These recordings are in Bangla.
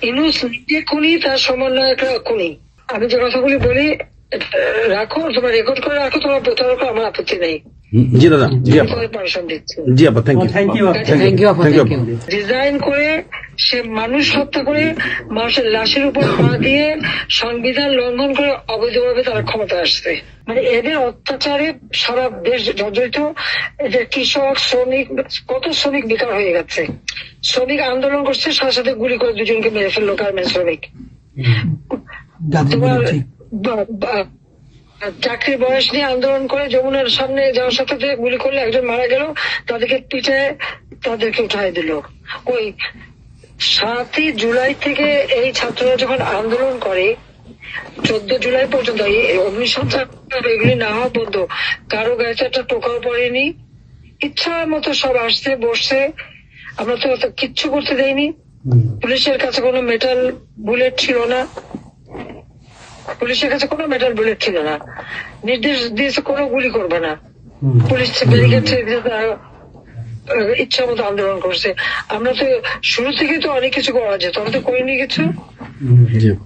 ইনুস নিজে খুনি, তার সমন্বয়করা খুনি। আমি যে কথাগুলি বলি রাখো, তোমরা রেকর্ড করে রাখো, তোমার প্রতারক, আমার আপত্তি নেই। জি দাদা, জি আপা, পারমিশন দিচ্ছি। জি আপা, থ্যাংক ইউ। ডিজাইন করে সে মানুষ হত্যা করে মানুষের লাশের উপর পা দিয়ে সংবিধান লঙ্ঘন করে অবৈধভাবে তারা ক্ষমতা আসছে। মানে এদের অত্যাচারে সারা দেশ জর্জরিত। এদের কৃষক, শ্রমিক, কত শ্রমিক বেকার হয়ে গেছে। শ্রমিক আন্দোলন করছে, সাথে সাথে গুলি করে দুজনকে মেরে ফেললো গার্মেন্ট শ্রমিক। তোমার চাকরির বয়স নিয়ে আন্দোলন করে যমুনার সামনে যাওয়ার সাথে গুলি করলে একজন মারা গেল, তাদেরকে পিঠে তাদেরকে উঠাই দিল। ওই 7ই জুলাই থেকে এই ছাত্ররা যখন আন্দোলন করে 14 জুলাই পর্যন্ত অগ্নিসংযোগ এগুলি না হওয়া পর্যন্ত কারো গায়ে একটা টোকাও পড়েনি। ইচ্ছা মতো সব আসছে বসছে, আমরা তো কিচ্ছু করতে দেয়নি। পুলিশের কাছে কোনো মেটাল বুলেট ছিল না, পুলিশের কাছে কোনো মেটাল বুলেট ছিল না। নির্দেশ দিয়েছে কোনো গুলি করবে না। পুলিশ ব্যারিকেড ইচ্ছা মতো আন্দোলন করছে। আমরা তো শুরু থেকে তো অনেক কিছু করা যেত, আমরা তো করিনি কিছু।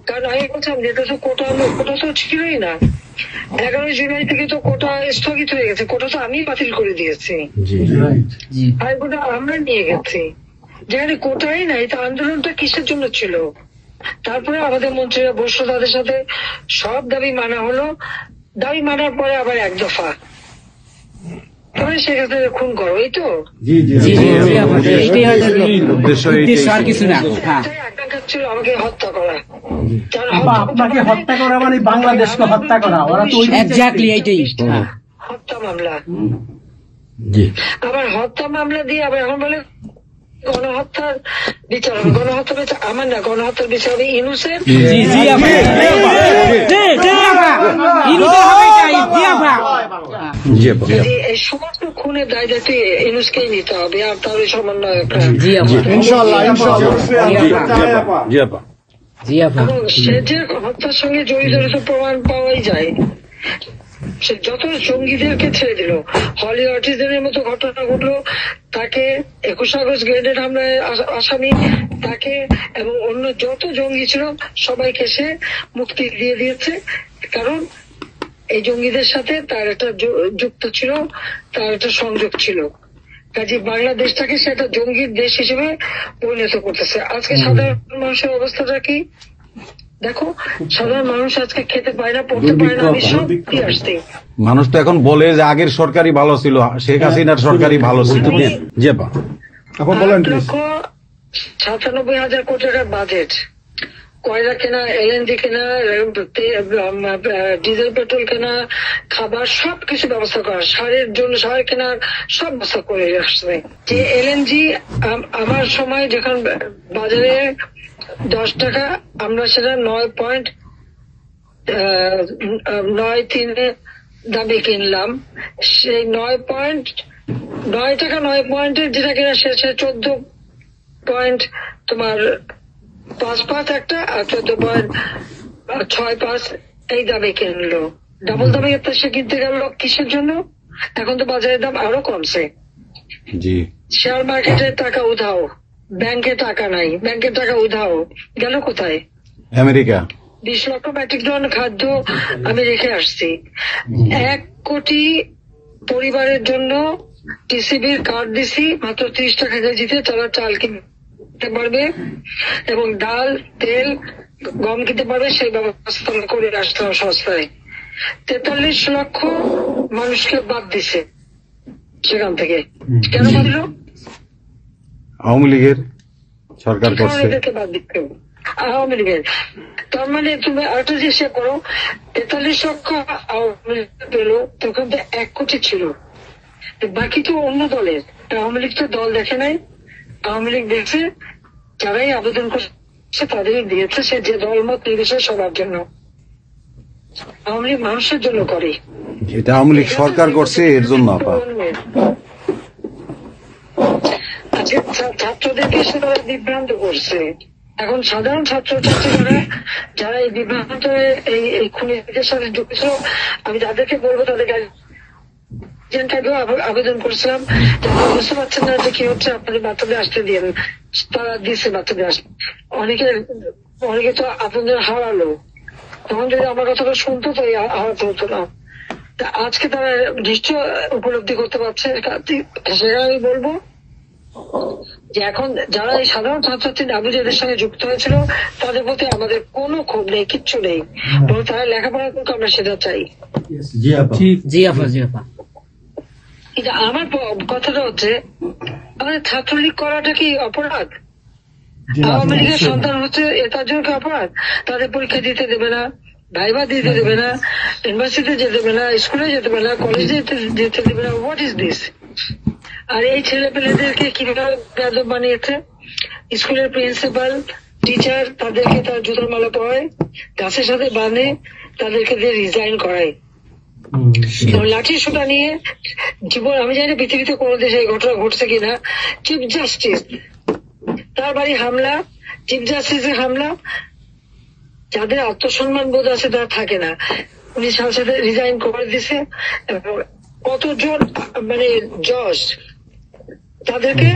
কারণ আমি বলছিলাম যেটা তো কোটা তো ছিলই না। 11 জুলাই থেকে তো কোটা স্থগিত হয়ে গেছে, কোটা তো আমি বাতিল করে দিয়েছি, আর কোটা আমরা নিয়ে গেছি। যেখানে কোটাই নাই, তা আন্দোলনটা কিসের জন্য ছিল? তারপরে আমাদের মন্ত্রীরা বসলো, তাদের সাথে সব দাবি মানা হলো। দাবি মানার পরে আবার এক দফা তবে সেক্ষেত্রে খুন করো, এই তো আকাঙ্ক্ষা ছিল আমাকে হত্যা করা। আপনাকে হত্যা করা মানে বাংলাদেশকে হত্যা করা, ওরা তো হত্যা মামলা। আবার হত্যা মামলা দিয়ে আবার এখন বলে গণহত্যার বিচার হবে। গণহত্যার বিচার আমার না, গণহত্যার বিচার হবে ইনুসের। এই সমস্ত খুনের দায় দায়িত্ব ইনুসকেই নিতে হবে, আর তার ওই সমন্বয়করা। সে যে হত্যার সঙ্গে জড়িত প্রমাণ পাওয়াই যায়। সে যত জঙ্গিদেরকে ছেড়ে দিল, হলি আর্টিস্টদের মতো ঘটনা ঘটলো, তাকে 21 আগস্ট গ্রেনেড হামলায় আসামি তাকে এবং অন্য যত জঙ্গি ছিল সবাইকে সে মুক্তি দিয়ে দিয়েছে। কারণ এই জঙ্গিদের সাথে তার একটা যুক্ত ছিল, তার একটা সংযোগ ছিল। কাজে বাংলাদেশটাকে সে একটা জঙ্গির দেশ হিসেবে পরিণত করতেছে। আজকে সাধারণ মানুষের অবস্থাটা কি দেখো, সাধারণ মানুষ আজকে খেতে পায় না, পড়তে পায় না। আমি সব কি আসতে মানুষ তো এখন বলে যে আগের সরকারই ভালো ছিল, শেখ হাসিনার সরকারই ভালো ছিল। 8,97,000 কোটি টাকার বাজেট, কয়লা কেনা, এলএনজি কেনা, ডিজেল পেট্রোল কেনা, খাবার সবকিছু ব্যবস্থা করা, সারের জন্য সার কেনার সব ব্যবস্থা করে আসছে। যে এলএনজি আমার সময় যখন বাজারে 10 টাকা, আমরা সেটা 9.93 দামে কিনলাম। সেই 9 টাকা 9 পয়েন্টের যেটা কেনা সে 14 তোমার 5 একটা, আর 14.65 এই দামে কিনলো। ডাবল দামে সে কিনতে গেল কিসের জন্য? এখন তো বাজারের দাম আরো কমছে। শেয়ার মার্কেটের টাকা উধাও, ব্যাংকে টাকা নাই, ব্যাংকের টাকা উধাও, গেল কোথায়? আমেরিকা। 20 লক্ষ মেট্রিক টন খাদ্য আমি রেখে আসছি। 1 কোটি পরিবারের জন্য টিসিবির কার্ড দিছি, মাত্র 30 টাকা কেজিতে তারা চাল কিনতে পারবে এবং ডাল, তেল, গম কিনতে পারবে। সেই ব্যবস্থা করে আসতে হবে সস্তায়। 43 লক্ষ মানুষকে বাদ দিছে সেখান থেকে। কেন বাদ দিল? আওয়ামী লীগের সরকার করছে। বাদ দিতে আওয়ামী লীগের। তার মানে তুমি আরেকটা চেষ্টা করো, 43 লক্ষ আওয়ামী লীগ পেল, তখন তো 1 কোটি ছিল, বাকি তো অন্য দলের। আওয়ামী লীগ তো দল দেখে নাই, আওয়ামী লীগ দেখছে যারাই আবেদন করছে তাদেরই দিয়েছে, সে যে দল মত নির্বিশেষে সবার জন্য। আওয়ামী লীগ মানুষের জন্য করে, এটা আওয়ামী লীগ সরকার করছে এর জন্য। ছাত্রদেরকে সেটা বিভ্রান্ত করছে। এখন সাধারণ ছাত্রছাত্রীরা যারা এই বিভ্রান্ত এই খুনিদের সাথে যুক্ত, আমি তাদেরকে বলবো তাদের আগেও আবেদন করেছিলাম যে আপনারা বুঝতে পারছেন না যে কি হচ্ছে, আপনাদের বাচ্চাদের আসতে দিন। তারা দিচ্ছে বাচ্চাদের আসতে। অনেকে তো আপনাদের হারালো, তখন যদি আমার কথাটা শুনতো তো হারাতে হতো না। তা আজকে তারা নিশ্চয় উপলব্ধি করতে পারছে। সেটা আমি বলবো যে এখন যারা এই সাধারণ ছাত্রছাত্রী নাবিজের সঙ্গে যুক্ত হয়েছিল তাদের প্রতি আমাদের কোনো ক্ষোভ নেই, কিচ্ছু নেই, বরং তারা লেখাপড়া করতে আমরা সেটা চাই। কিন্তু আমার কথাটা হচ্ছে, আমাদের ছাত্রলীগ করাটা কি অপরাধ? আওয়ামী লীগের সন্তান হচ্ছে তার জন্য কি অপরাধ? তাদের পরীক্ষা দিতে দেবে না, ভাইবা দিতে দেবে না, ইউনিভার্সিটিতে যেতে দেবে না, স্কুলে যেতে দেবে না, কলেজে যেতে দেবে না। What is this? আর এই ছেলে পেলেদেরকে কিভাবে বেয়াদব বানিয়েছে? স্কুলের প্রিন্সিপাল, টিচার তাদেরকে তার জুতোর মালা পরায়, গাছের সাথে বাঁধে, তাদেরকে দিয়ে রিজাইন করায়। লাঠির সোটা নিয়ে জীবন, আমি জানি না পৃথিবীতে কোনো দেশে এই ঘটনা ঘটছে কিনা। চিফ জাস্টিস, তার বাড়ি হামলা, চিফ জাস্টিসের হামলা। যাদের আত্মসম্মান বোধ আছে তারা থাকে না, উনি সাথে সাথে রিজাইন করে দিছে। কতজন মানে জজ তাদেরকে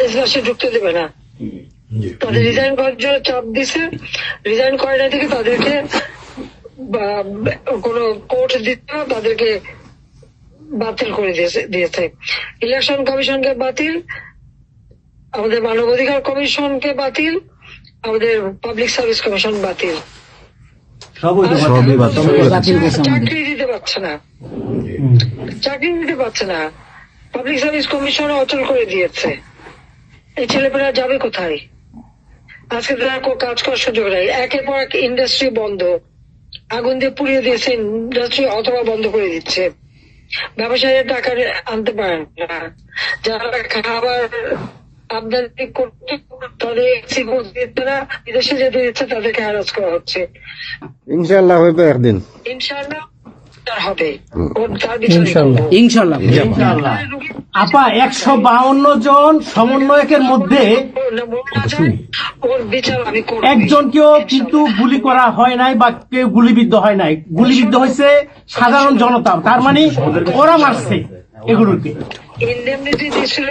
এজলাসে ঢুকতে দেবে না, তাদের রিজাইন করার জন্য চাপ দিছে। রিজাইন করে না থেকে তাদেরকে কোন কোর্ট দিতে না, তাদেরকে বাতিল করে দিয়েছে। ইলেকশন কমিশনকে বাতিল, আমাদের মানবাধিকার কমিশনকে বাতিল, আমাদের পাবলিক সার্ভিস কমিশন বাতিল। চাকরি দিতে পারছে না, চাকরি দিতে পারছে না। পাবলিক সার্ভিস কমিশন অচল করে দিয়েছে। এই ছেলেপেলেরা যাবে কোথায়? আজকে তারা কাজ করার সুযোগ নেই। একের পর এক ইন্ডাস্ট্রি বন্ধ, আগুন দিয়ে পুড়িয়ে দিয়েছে ইন্ডাস্ট্রি, অথবা বন্ধ করে দিচ্ছে। ব্যবসায়ীরা টাকা আনতে পারে না, যারা খাবার আমদানি করতে তাদের দিচ্ছে না, বিদেশে যেতে দিচ্ছে তাদেরকে হ্যারাস করা হচ্ছে। ইনশাআল্লাহ হইবে একদিন, ইনশাআল্লাহ হবে, তার বিষয়ে ইনশাল্লাহ। আপা 152 জন সমন্বয়কের মধ্যে ওর বিচার আমি করব। একজনকেও কিন্তু গুলি করা হয় নাই বা কেউ গুলিবিদ্ধ হয় নাই, গুলিবিদ্ধ হয়েছে সাধারণ জনতা। তার মানে ওরা মারছে এগুলোকে। ইন্ডেমনিটি দিয়েছিল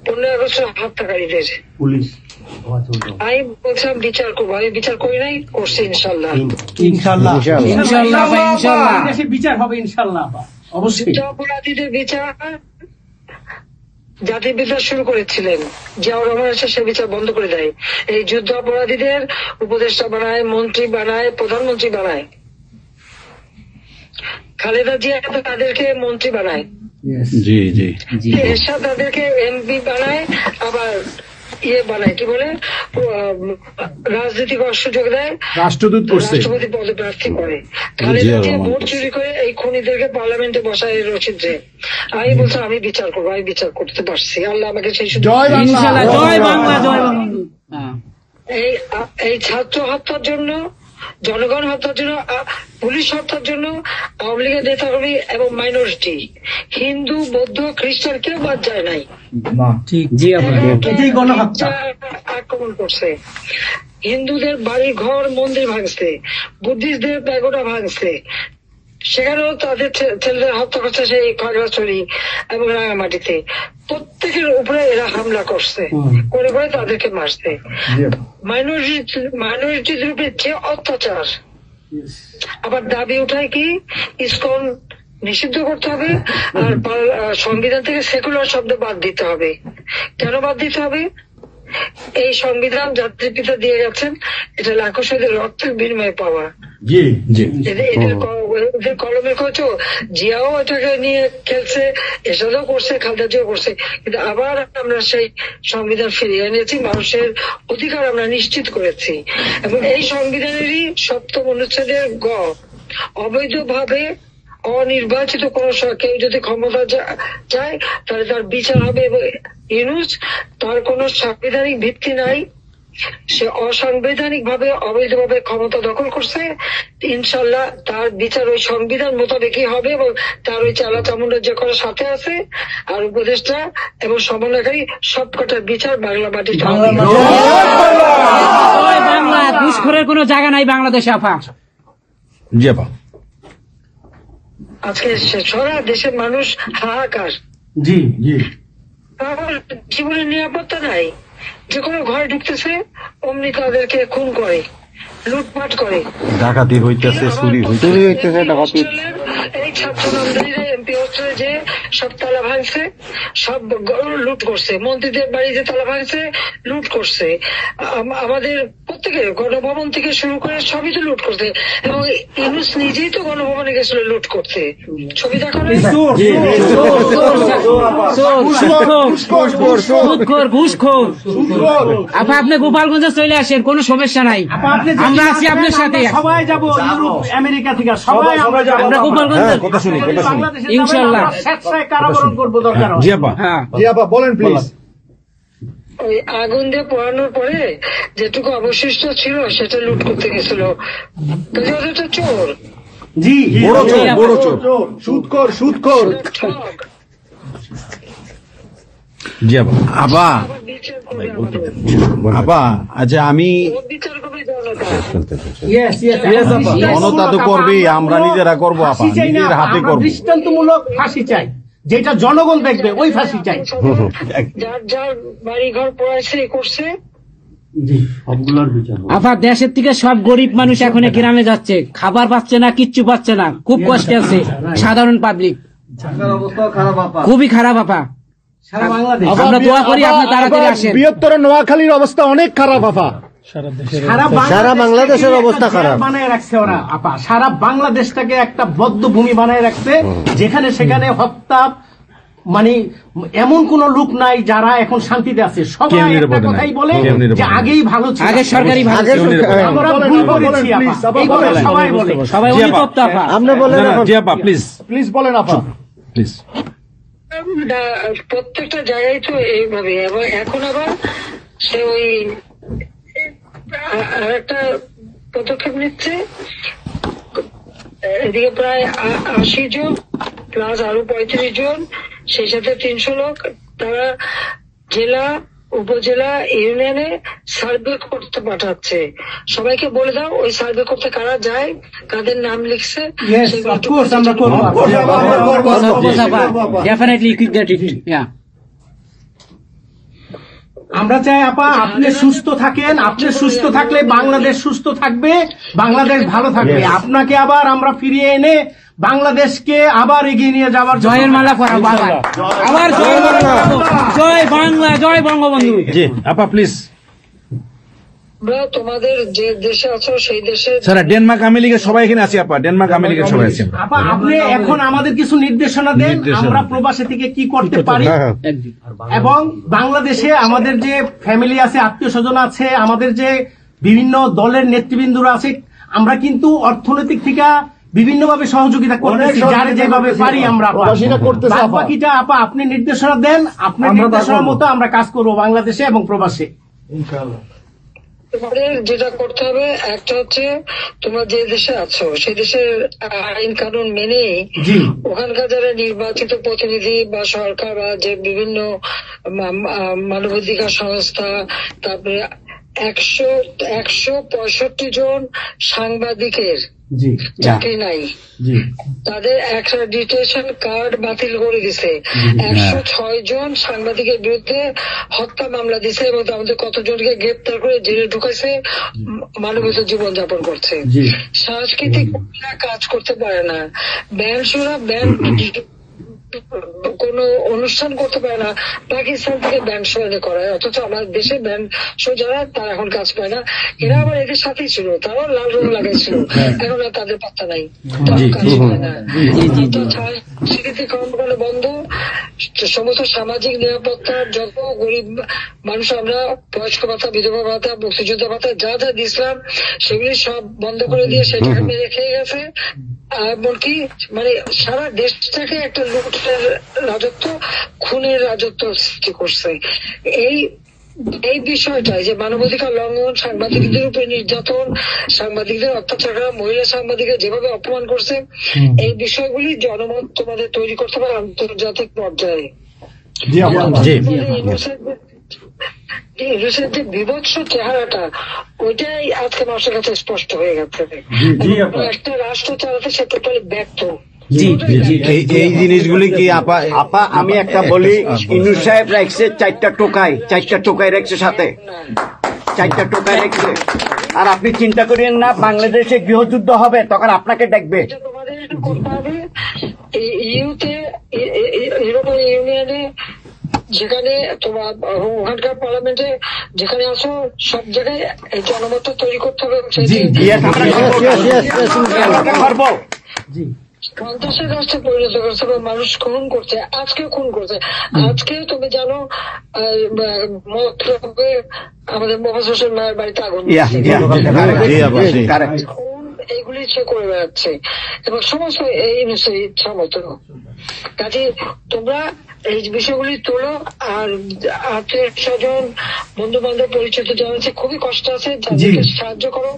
15 আগস্ট হত্যাকারীদের। পুলিশ আমি বলছিলাম বিচার করবো, আমি বিচার করি নাই, করছি ইনশাল্লাহ। ইনশাল্লাহ ইনশাআল্লাহ ভাই, ইনশাআল্লাহ। দেশে বিচার হবে ইনশাল্লাহ আপা, অবশ্যই। যুদ্ধ অপরাধীদের বিচার জাতির বিচার শুরু করেছিলেন, জিয়াউর রহমান এসে সে বিচার বন্ধ করে দেয়। এই যুদ্ধ অপরাধীদের উপদেষ্টা বানায়, মন্ত্রী বানায়, প্রধানমন্ত্রী বানায়। খালেদা জিয়া তাদেরকে মন্ত্রী বানায়, জি জি এরশাদ তাদেরকে এমপি বানায়, আবার ইয়ে বানায়, কি বলে, রাজনীতি করার সুযোগ দেয়, রাষ্ট্রদূত করছে, রাষ্ট্রপতি পদে প্রার্থী করে। খালেদা জিয়া ভোট চুরি করে এই খুনিদেরকে পার্লামেন্টে বসায় রচিত। আমি বলছি আমি বিচার করবো, আমি বিচার করতে পারছি, আল্লাহ আমাকে সেই সুযোগ। ইনশাআল্লাহ, জয় বাংলা, জয় বাংলা। এই ছাত্র হত্যার জন্য, জনগণ হত্যার জন্য, পুলিশ হত্যার জন্য আওয়ামী লীগের নেতাকর্মী এবং মাইনরিটি, হিন্দু, বৌদ্ধ, খ্রিস্টান কেউ বাদ যায় নাই। জি আপা, এটাই গণহত্যা। আক্রমণ করছে, হিন্দুদের বাড়ি ঘর মন্দির ভাঙছে, বুদ্ধিস্টদের প্যাগোডা ভাঙছে, সেখানেও তাদের ছেলেদের হত্যা করছে সেই খাগড়াছড়ি এবং রাঙামাটিতে। প্রত্যেকের উপরে এরা হামলা করছে, করে করে তাদেরকে মারছে। মাইনরিটিদের উপরে যে অত্যাচার, আবার দাবি উঠায় কি ইসকন নিষিদ্ধ করতে হবে, আর সংবিধান থেকে সেকুলার শব্দ বাদ দিতে হবে। কেন বাদ দিতে হবে? এই সংবিধান জাতির পিতা দিয়ে গেছেন, এটা লাখো শহীদের রক্তের বিনিময়ে পাওয়া। এদের কলমের খোঁজ। জিয়াও এটাকে নিয়ে খেলছে, এসবও করছে, খালেদা জিয়াও করছে, কিন্তু আবার আমরা সেই সংবিধান ফিরিয়ে এনেছি, মানুষের অধিকার আমরা নিশ্চিত করেছি। এবং এই সংবিধানেরই 7ম অনুচ্ছেদের গ, অবৈধভাবে অনির্বাচিত কোন কেউ যদি ক্ষমতা চায় তাহলে তার বিচার হবে। এবং ইউনূস, তার কোন সাংবিধানিক ভিত্তি নাই, সে অসাংবিধানিক ভাবে অবৈধভাবে ক্ষমতা দখল করছে। ইনশাল্লাহ তার বিচার ওই সংবিধান মোতাবেকই হবে, এবং তার ওই চালা চামুন্ডার যে করার সাথে আছে আর উপদেষ্টা এবং সমন্বয়কারী সবকটার বিচার বাংলা মাটিতে হবে। জয় বাংলা। ঘুষখোরের কোনো জায়গা নাই বাংলাদেশে আপা। জি আপা। আজকে সারা দেশের মানুষ হাহাকার। জি জি তারপর জীবনের নিরাপত্তা নাই, যে কোনো ঘরে ঢুকতেছে অমনি তাদেরকে খুন করে, লুটপাট করে, ডাকাতি হইতেছে, চুরি হইতেছে। এই ছাত্র নামদারিরা এমপি হোস্টেলে যে সব তালা ভাঙছে, সব লুট করছে, মন্ত্রীদের বাড়িতে তালা ভাঙছে, লুট করছে, আমাদের প্রত্যেকের গণভবন থেকে শুরু করে সবই তো লুট করছে। এবং ইউনুস নিজেই তো গণভবনে গেছিল লুট করতে, ছবি দেখো না? আপা আপনি গোপালগঞ্জে চলে আসেন, কোনো সমস্যা নাই, আমরা আছি আপনার সাথে। সবাই যাবো, ইউরোপ আমেরিকা থেকে সবাই আমরা যাবো। আমরা গোপালগঞ্জে কথা শুনি, কথা শুনি। বাংলাদেশে ইনশাআল্লাহ। আমরা স্বেচ্ছায় কারাবরণ করবো দরকার হয়। জি আপা, হ্যাঁ জি আপা বলেন প্লিজ। ওই আগুন দিয়ে পোড়ানোর পরে যেটুকু অবশিষ্ট ছিল সেটা লুট করতে গেছিল, কাজে ওটা তো চোর, জি বড় চোর, বড় চোর। সুদখোর সুদখোর। ঠক। জি আপা। আপা, আবার বিচার করবে আমাদের। আপা, আচ্ছা আমি ও বিচার করবে জনতা। Yes, yes, আপা। জনতা তো করবেই, আমরা নিজেরা করবো আপা, ফাঁসি চাই না, নিজের হাতে আমরা করবো। দৃষ্টান্তমূলক ফাঁসি চাই, যেটা জনগণ দেখবে ওই ফাঁসি চাই। যার যার বাড়ি ঘর পড়াইছে করছে, আপা দেশের থেকে সব গরিব মানুষ এখন গ্রামে যাচ্ছে, খাবার পাচ্ছে না, কিচ্ছু পাচ্ছে না, খুব কষ্টে আছে সাধারণ পাবলিক, খুবই খারাপ আপা। সারা বাংলাদেশ, আমরা দোয়া করি আপনি তাড়াতাড়ি আসেন। বৃহত্তর নোয়াখালীর অবস্থা অনেক খারাপ আপা। সারা বাংলাদেশের অবস্থা খারাপ। বানায় রাখছে ওরা আপা, সারা বাংলাদেশটাকে একটা বদ্ধ ভূমি বানায় রাখছে, যেখানে সেখানে হত্যা, মানে এমন কোন লোক নাই যারা এখন শান্তিতে আছে। সবাই একটা কথাই বলে যে আগেই ভালো ছিল, আগে সরকারি ভালো ছিল। আমরা ভুল করেছি আপা, এই কথা সবাই বলে। সবাই অনুতপ্ত আপা। আপনি বলেন এখন। জি আপা, প্লিজ প্লিজ বলেন আপা। প্লিজ। প্রত্যেকটা জায়গায় তো এইভাবে। এবং এখন আবার সে ওই আর একটা পদক্ষেপ নিচ্ছে, এদিকে প্রায় 80 জন প্লাস আরো 35 জন, সেই সাথে 300 লোক, তারা জেলা উপজেলা ইউনিয়নে সার্ভে করতে পাঠাচ্ছে। সবাইকে বলে দাও ওই সার্ভে করতে কারা যায়, কাদের নাম লিখছে, Yes, সেগুলো of course, আমরা করবো। Definitely quick get it. Yeah. আমরা চাই আপা আপনি সুস্থ থাকেন, আপনি সুস্থ থাকলে বাংলাদেশ সুস্থ থাকবে, বাংলাদেশ ভালো থাকবে। আপনাকে আবার আমরা ফিরিয়ে এনে বাংলাদেশকে আবার এগিয়ে নিয়ে যাওয়ার জন্য জয়ের মালা পরাবো আবার, আবার জয়ের মালা পরাবো। জয় বাংলা, জয় বঙ্গবন্ধু। জি আপা, প্লিজ। আমরা তোমাদের যে দেশে আছো সেই দেশে স্যার, ডেনমার্ক আমেরিকা সবাই এখানে আছি আপা, ডেনমার্ক আমেরিকা সবাই আছি। আপা আপনি এখন আমাদের কিছু নির্দেশনা দেন, নির্দেশনা। আমরা প্রবাসী থেকে কি করতে পারি, হ্যাঁ, এবং বাংলাদেশে আমাদের যে ফ্যামিলি আছে, আত্মীয় স্বজন আছে, আমাদের যে বিভিন্ন দলের নেতৃবৃন্দরা আছে, আমরা কিন্তু অর্থনৈতিক থেকে বিভিন্ন ভাবে সহযোগিতা করতেছি, যার যেভাবে পারি আমরা। প্রবাসীরা করতেছে আপা। বাকিটা আপা আপনি নির্দেশনা দেন, আপনার নির্দেশনার মতো আমরা কাজ করবো বাংলাদেশে এবং প্রবাসে। তোমাদের যেটা করতে হবে, একটা হচ্ছে তোমরা যে দেশে আছো সেই দেশের আইন কানুন মেনে জি ওখানকার যারা নির্বাচিত প্রতিনিধি বা সরকার বা যে বিভিন্ন মানবাধিকার সংস্থা, তারপরে 165 জন সাংবাদিকের জি চাকরি নাই, জি তাদের অ্যাক্রেডিটেশন কার্ড বাতিল করে দিছে। 106 জন সাংবাদিকের বিরুদ্ধে হত্যা মামলা দিছে এবং আমাদের কতজনকে গ্রেপ্তার করে জেলে ঢুকাইছে, মানবিত জীবন যাপন করছে। জি সাংস্কৃতিক কাজ করতে পারে না, ব্যান্ড শোরা ব্যান্ড কোন অনুষ্ঠান করতে পারে না, পাকিস্তান থেকে ব্যান্ড শো এনে করায়, অথচ আমাদের দেশে ব্যান্ড শো যারা তারা এখন কাজ পায় না। এরা আবার এদের সাথেই ছিল, তারাও লাল রং লাগাইছিল, এখন আর তাদের পাত্তা নাই, তারাও কাজ পায় না। স্বীকৃতি কর্মকাণ্ড বন্ধ, সমস্ত সামাজিক নিরাপত্তা, যত গরিব মানুষ আমরা বয়স্ক ভাতা, বিধবা ভাতা, মুক্তিযোদ্ধা ভাতা যা যা দিয়েছিলাম সেগুলি সব বন্ধ করে দিয়ে সেটাকে মেরে খেয়ে গেছে। এমনকি মানে সারা দেশটাকে একটা লুটের রাজত্ব, খুনের রাজত্ব সৃষ্টি করছে। এই বিষয়টা যে মানবাধিকার লঙ্ঘন, সাংবাদিকদের উপরে নির্যাতন, সাংবাদিকদের অত্যাচার করা, মহিলা সাংবাদিকদের যেভাবে অপমান করছে, এই বিষয়গুলি জনমত তোমাদের তৈরি করতে পারে আন্তর্জাতিক পর্যায়ে। ইংলিশের যে বিভৎস চেহারাটা, ওইটাই আজকে মানুষের কাছে স্পষ্ট হয়ে গেছে। একটা রাষ্ট্র চালাতে সে টোটালি ব্যর্থ। জি এই জিনিসগুলি কি আপা আপা আমি একটা বলি, ইউনূস সাহেব রাখছে 4টা টোকাই রাখছে সাথে, 4টা টোকাই রাখছে। আর আপনি চিন্তা করেন না, বাংলাদেশে গৃহযুদ্ধ হবে তখন আপনাকে দেখবে। এটা তোমাদের করতে হবে। ইউতে ইউরোপিয়ান ইউনিয়নে যেখানে তোমার ওখানকার পার্লামেন্টে যেখানে আসো, সব জায়গায় এই জনমত তৈরি করতে হবে। Yes, আমরা করবো। সন্ত্রাসের রাষ্ট্রে পরিণত করছে বা মানুষ খুন করছে, আজকে খুন করছে। আজকে তুমি জানো মতলবে আমাদের মোহাম্মদ হোসেন মায়ের বাড়িতে আগুন দিয়েছে। এইগুলি সে করে বেড়াচ্ছে এবং সমস্ত এই ইচ্ছা মতো। কাজে তোমরা এই বিষয়গুলি তোলো। আর আত্মীয় স্বজন বন্ধু বান্ধব পরিচিত জানাচ্ছে খুবই কষ্ট আছে, তাদেরকে সাহায্য করো।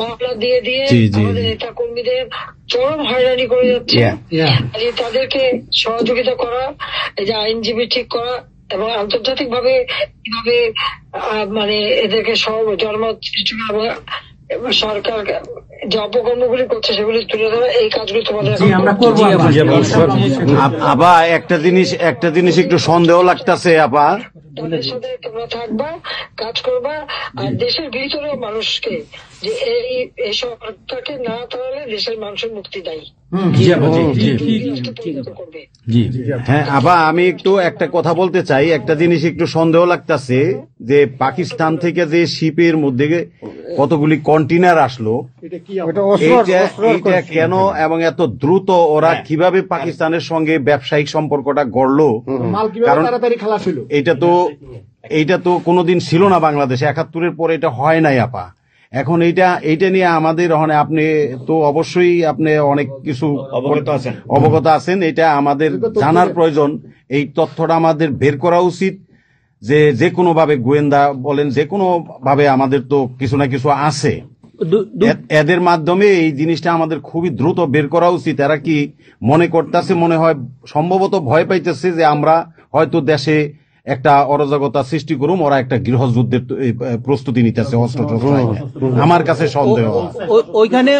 মামলা দিয়ে আমাদের নেতা কর্মীদের চরম হয়রানি করে যাচ্ছে। তাদেরকে সহযোগিতা করা, এই যে আইনজীবী ঠিক করা এবং আন্তর্জাতিক ভাবে কিভাবে মানে এদেরকে জনমত সৃষ্টি করা, সরকার যে অপকর্মগুলি করছে সেগুলি তুলে ধরা, এই কাজগুলি তোমাদের আমরা করবো। আপা একটা জিনিস একটু সন্দেহ লাগতেছে আপা, তাদের সাথে তোমরা থাকবা, কাজ করবা। আর দেশের ভিতরে মানুষকে যে এই সরকারকে না তাহলে দেশের মানুষের মুক্তি দেয় করবে। হ্যাঁ আপা, আমি একটু একটা কথা বলতে চাই। একটা জিনিস একটু সন্দেহ লাগতেছে যে পাকিস্তান থেকে যে শিপের মধ্যে কতগুলি কন্টেনার আসলো, এইটা কেন এবং এত দ্রুত ওরা কিভাবে পাকিস্তানের সঙ্গে ব্যবসায়িক সম্পর্কটা গড়লো? কারণ এইটা তো কোনোদিন ছিল না বাংলাদেশে, 71-এর পরে এটা হয় নাই আপা। এখন এইটা নিয়ে আমাদের আপনি তো অবশ্যই আপনি অনেক কিছু অবগত আছেন, এটা আমাদের জানার প্রয়োজন। এই তথ্যটা আমাদের বের করা উচিত যে কোনো ভাবে, গোয়েন্দা বলেন, যে কোনো ভাবে আমাদের তো কিছু না কিছু আছে, এদের মাধ্যমে এই জিনিসটা আমাদের খুবই দ্রুত বের করা উচিত। এরা কি মনে করতেছে, মনে হয় সম্ভবত ভয় পাইতেছে যে আমরা হয়তো দেশে একটা অরাজকতা সৃষ্টি করুম, ওরা একটা গৃহযুদ্ধের প্রস্তুতি নিতেছে অস্ত্র। আমার কাছে সন্দেহ। ওইখানে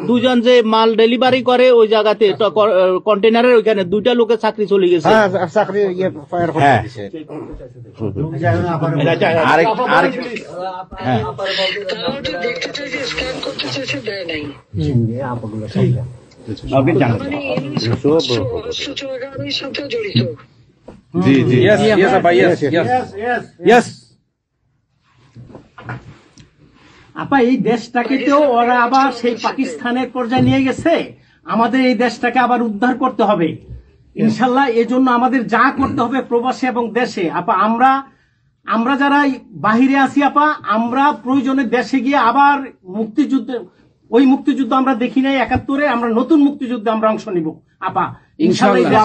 দুইজন যে মাল ডেলিভারি করে ওই জায়গাতে কন্টেনারের ওইখানে 2টা লোকের চাকরি চলে গেছে। দেখতে চাই যে স্ক্যান করতে চেয়েছে, দেয় নাই। সাথে জড়িত। আপা এই দেশটাকে তো ওরা আবার সেই পাকিস্তানের পর্যায়ে নিয়ে গেছে, আমাদের এই দেশটাকে আবার উদ্ধার করতে হবে ইনশাল্লাহ। এজন্য আমাদের যা করতে হবে প্রবাসে এবং দেশে। আপা আমরা যারা বাহিরে আছি আপা, আমরা প্রয়োজনে দেশে গিয়ে আবার ওই মুক্তিযুদ্ধ আমরা দেখি নাই 71-এ, আমরা নতুন মুক্তিযুদ্ধে আমরা অংশ নিব আপা ইনশাল্লাহ।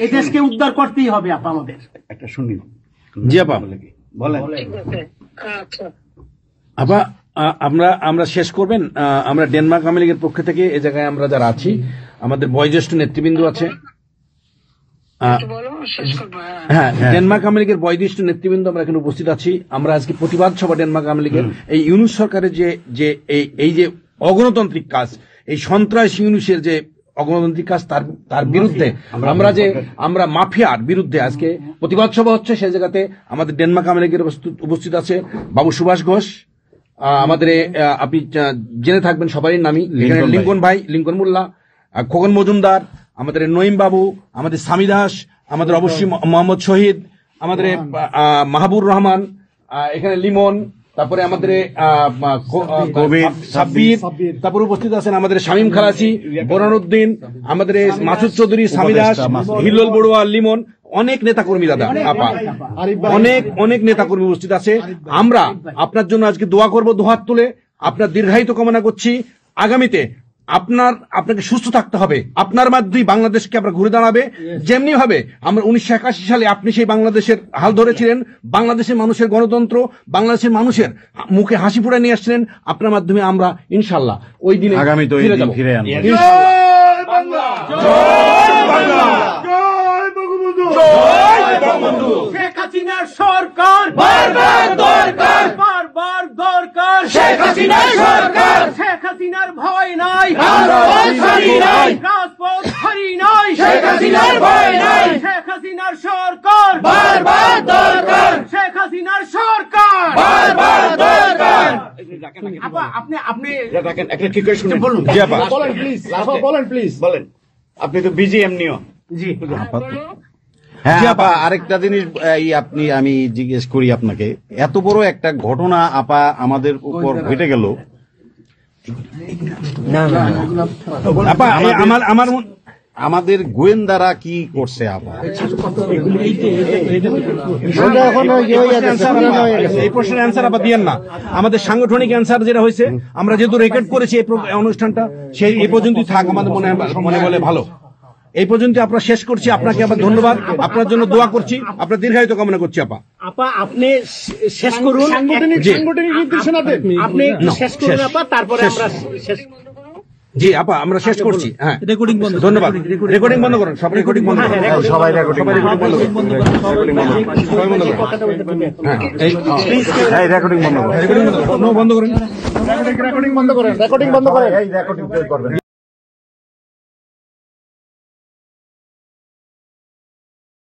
এই দেশকে উদ্ধার করতেই হবে আপা আমাদের। একটা শুনি। জি আপা বলেন। আপা আমরা শেষ করবেন। আমরা ডেনমার্ক আওয়ামী লীগের পক্ষ থেকে এই জায়গায় আমরা যারা আছি, আমাদের বয়োজ্যেষ্ঠ নেতৃবৃন্দ আছে। হ্যাঁ, ডেনমার্ক আওয়ামী লীগের বয়োজ্যেষ্ঠ নেতৃবৃন্দ আমরা এখানে উপস্থিত আছি। আমরা আজকে প্রতিবাদ সভা ডেনমার্ক আওয়ামী লীগের এই ইউনূস সরকারের এই যে অগণতান্ত্রিক কাজ, এই সন্ত্রাস ইউনূসের যে অগণতান্ত্রিক কাজ, তার বিরুদ্ধে আমরা মাফিয়ার বিরুদ্ধে আজকে প্রতিবাদ সভা হচ্ছে। সেই জায়গাতে আমাদের ডেনমার্ক আওয়ামী লীগের উপস্থিত আছে বাবু সুভাষ ঘোষ, আমাদের আপনি জেনে থাকবেন সবারই নামই, লিঙ্কন ভাই, লিঙ্কন মোল্লা, খোকন মজুমদার, আমাদের নঈম বাবু, আমাদের সামি দাস, আমাদের অবশ্যই মোহাম্মদ শহীদ, আমাদের মাহবুর রহমান, এখানে লিমন, তারপরে আমাদের সাব্বির, তারপরে উপস্থিত আছেন আমাদের শামীম খালাসি, বোরহানউদ্দিন, আমাদের মাসুদ চৌধুরী, সামি দাস, হিল্লোল বড়ুয়া, লিমন, অনেক নেতাকর্মী দাদা আপা, অনেক নেতাকর্মী উপস্থিত আছে। আমরা আপনার জন্য আজকে দোয়া করব, দুহাত তুলে আপনার দীর্ঘায়িত কামনা করছি। আগামীতে আপনাকে সুস্থ থাকতে হবে, আপনার মাধ্যমেই বাংলাদেশকে আমরা ঘুরে দাঁড়াবে। যেমনি ভাবে আমরা 1981 সালে আপনি সেই বাংলাদেশের হাল ধরেছিলেন, বাংলাদেশের মানুষের গণতন্ত্র, বাংলাদেশের মানুষের মুখে হাসি ফুটে নিয়ে আসছিলেন, আপনার মাধ্যমে আমরা ইনশাল্লাহ ওই দিনে আগামীতে ফিরে আনবো। শেখ হাসিনার সরকার বারবার দরকার, শেখ হাসিনার ভয় নাই, রাজপথ ছাড়ি নাই, শেখ হাসিনার সরকার বারবার দরকার, শেখ হাসিনার সরকার বারবার দরকার। আপা আপনি একটা ঠিক করে শুনুন। বলুন। জি আপা, বলেন প্লিজ, বলেন প্লিজ। বলেন। আপনি তো বিজি এমনিও। জি হ্যাঁ আপা, আরেকটা জিনিস আমি জিজ্ঞেস করি আপনাকে, এত বড় একটা ঘটনা আপা আমাদের উপর ঘটে গেল, আপা আমার আমাদের গোয়েন্দারা কি করছে আপা? এই প্রশ্নের অ্যান্সার আবার দিয়েন না। আমাদের সাংগঠনিক অ্যান্সার যেটা হয়েছে, আমরা যেহেতু রেকর্ড করেছি এই অনুষ্ঠানটা, সেই এই পর্যন্তই থাক, আমাদের মনে বলে ভালো। এই পর্যন্ত আপনারা শেষ করছি। আপনাকে আবার ধন্যবাদ, আপনার জন্য দোয়া করছি, আপনার দীর্ঘায়িত কামনা করছি। আপা আপনি শেষ করুন, সাংগঠনিক নির্দেশনা দেন, আপনি শেষ করুন আপা, তারপরে আমরা শেষ। জি আপা, আমরা শেষ করছি। হ্যাঁ, রেকর্ডিং বন্ধ। ধন্যবাদ। রেকর্ডিং বন্ধ করুন, সব রেকর্ডিং বন্ধ করুন, সবাই রেকর্ডিং বন্ধ করুন, সবাই বন্ধ করুন। হ্যাঁ, এই রেকর্ডিং বন্ধ করুন, রেকর্ডিং বন্ধ করুন, রেকর্ডিং বন্ধ করেন, রেকর্ডিং বন্ধ করেন।